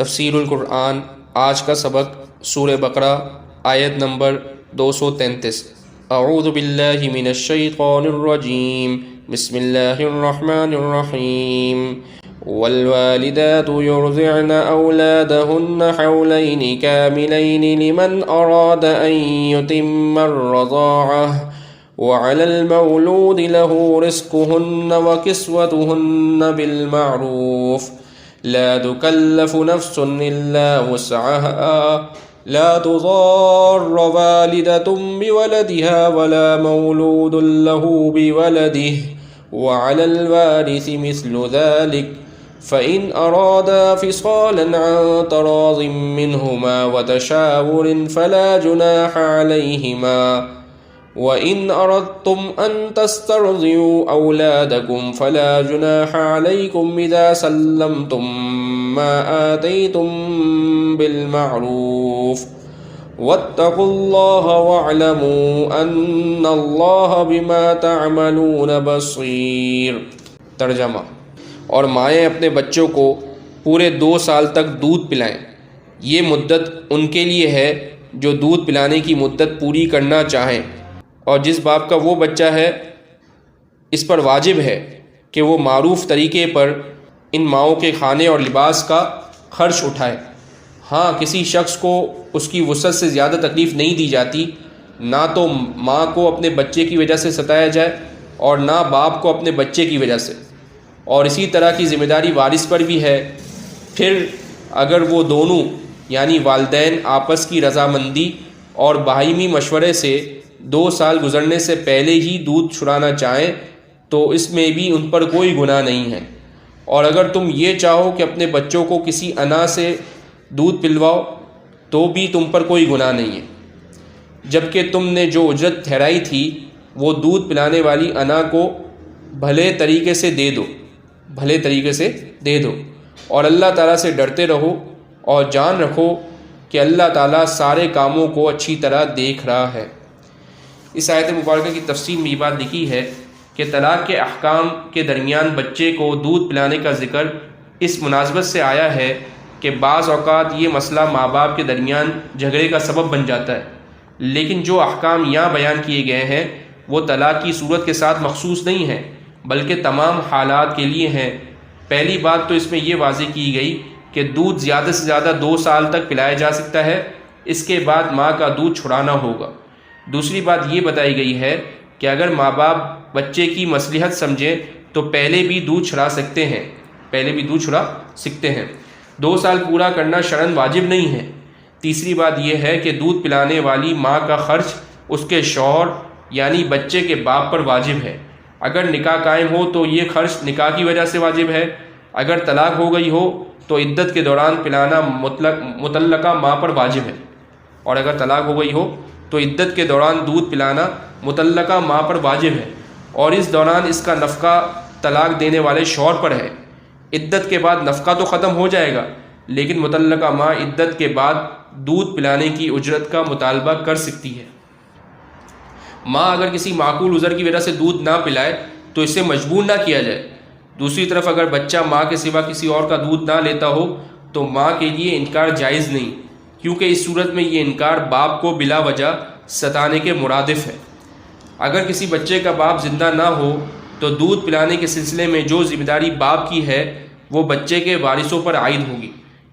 تفسیر القرآن آج کا سبق سورہ بقرہ آیت نمبر 233۔ اعوذ باللہ من الشیطان الرجیم، بسم اللہ الرحمن الرحیم۔ والوالدات يرضعن أولادهن حولين كاملين لمن أراد أن يتم الرضاعة وعلى المولود له رزقهن وكسوتهن بالمعروف لا تكلف نفس إلا وسعها لا تضار والدة بولدها ولا مولود له بولده وعلى الوارث مثل ذلك فإن أرادا فصالا عن تراض منهما وتشاور فلا جناح عليهما وإن أردتم أن تسترضعوا أولادكم فلا جناح عليكم إذا سلمتم ما آتيتم بالمعروف واتقوا الله واعلموا أن الله بما تعملون بصير۔ ترجمہ: اور مائیں اپنے بچوں کو پورے 2 سال تک دودھ پلائیں۔ یہ مدت ان کے لیے ہے جو دودھ پلانے کی مدت پوری کرنا چاہیں، اور جس باپ کا وہ بچہ ہے اس پر واجب ہے کہ وہ معروف طریقے پر ان ماؤں کے کھانے اور لباس کا خرچ اٹھائے۔ ہاں، کسی شخص کو اس کی وسعت سے زیادہ تکلیف نہیں دی جاتی، نہ تو ماں کو اپنے بچے کی وجہ سے ستایا جائے اور نہ باپ کو اپنے بچے کی وجہ سے، اور اسی طرح کی ذمہ داری وارث پر بھی ہے۔ پھر اگر وہ دونوں یعنی والدین آپس کی رضامندی اور باہمی مشورے سے 2 سال گزرنے سے پہلے ہی دودھ چھڑانا چاہیں تو اس میں بھی ان پر کوئی گناہ نہیں ہے، اور اگر تم یہ چاہو کہ اپنے بچوں کو کسی انا سے دودھ پلواؤ تو بھی تم پر کوئی گناہ نہیں ہے، جبکہ تم نے جو اجرت ٹھہرائی تھی وہ دودھ پلانے والی انا کو بھلے طریقے سے دے دو، اور اللہ تعالیٰ سے ڈرتے رہو اور جان رکھو کہ اللہ تعالیٰ سارے کاموں کو اچھی طرح دیکھ رہا ہے۔ اس آیت مبارکہ کی تفسیر میں یہ بات لکھی ہے کہ طلاق کے احکام کے درمیان بچے کو دودھ پلانے کا ذکر اس مناسبت سے آیا ہے کہ بعض اوقات یہ مسئلہ ماں باپ کے درمیان جھگڑے کا سبب بن جاتا ہے، لیکن جو احکام یہاں بیان کیے گئے ہیں وہ طلاق کی صورت کے ساتھ مخصوص نہیں ہیں بلکہ تمام حالات کے لیے ہیں۔ پہلی بات تو اس میں یہ واضح کی گئی کہ دودھ زیادہ سے زیادہ 2 سال تک پلایا جا سکتا ہے، اس کے بعد ماں کا دودھ چھڑانا ہوگا۔ دوسری بات یہ بتائی گئی ہے کہ اگر ماں باپ بچے کی مصلحت سمجھیں تو پہلے بھی دودھ چھڑا سکتے ہیں۔ 2 سال پورا کرنا شرعاً واجب نہیں ہے۔ تیسری بات یہ ہے کہ دودھ پلانے والی ماں کا خرچ اس کے شوہر یعنی بچے کے باپ پر واجب ہے۔ اگر نکاح قائم ہو تو یہ خرچ نکاح کی وجہ سے واجب ہے، اگر طلاق ہو گئی ہو تو عدت کے دوران پلانا مطلقہ ماں پر واجب ہے، اور اگر طلاق ہو گئی ہو تو عدت کے دوران دودھ پلانا مطلقہ ماں پر واجب ہے، اور اس دوران اس کا نفقہ طلاق دینے والے شوہر پر ہے۔ عدت کے بعد نفقہ تو ختم ہو جائے گا، لیکن مطلقہ ماں عدت کے بعد دودھ پلانے کی اجرت کا مطالبہ کر سکتی ہے۔ ماں اگر کسی معقول عذر کی وجہ سے دودھ نہ پلائے تو اسے مجبور نہ کیا جائے۔ دوسری طرف اگر بچہ ماں کے سوا کسی اور کا دودھ نہ لیتا ہو تو ماں کے لیے انکار جائز نہیں، کیونکہ اس صورت میں یہ انکار باپ کو بلا وجہ ستانے کے مرادف ہے۔ اگر کسی بچے کا باپ زندہ نہ ہو تو دودھ پلانے کے سلسلے میں جو ذمہ داری باپ کی ہے وہ بچے کے وارثوں پر عائد ہوگی،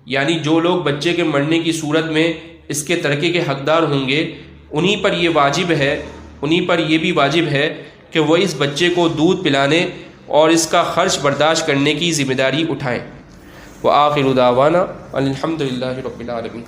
یعنی جو لوگ بچے کے مرنے کی صورت میں اس کے ترکے کے حقدار ہوں گے انہی پر یہ بھی واجب ہے کہ وہ اس بچے کو دودھ پلانے اور اس کا خرچ برداشت کرنے کی ذمہ داری اٹھائیں۔ وآخر دعوانا الحمد للہ رب العالمین۔